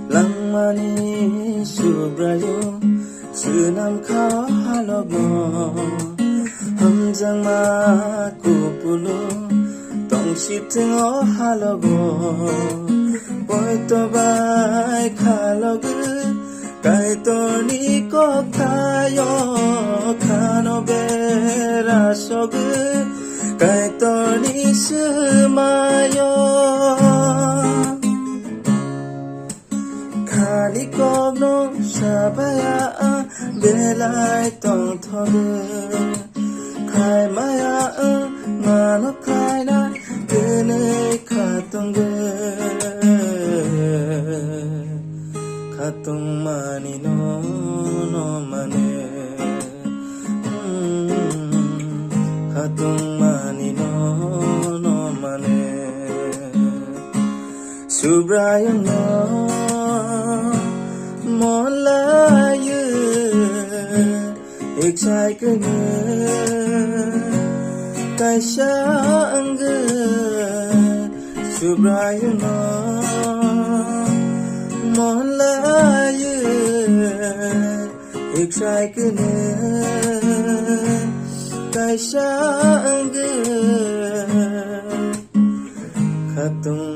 낭만이 수브라요 스남 카하러고 함장 맞고 불러 똥시팅 어하러고 보이토바이 칼러그 가이토니 꼭타요 카노베라서그 가이토니 스마요 카리코노 사바야 벨라이 똥터그 카이마야 나노 카이나 그네 카똥그 카똥마니 노노마네 카똥마니 노노마네 수브라요 너 몰라요 익사이크는 가샹그 수브라요 너 몰라요 익사이크는 가샹그 가tung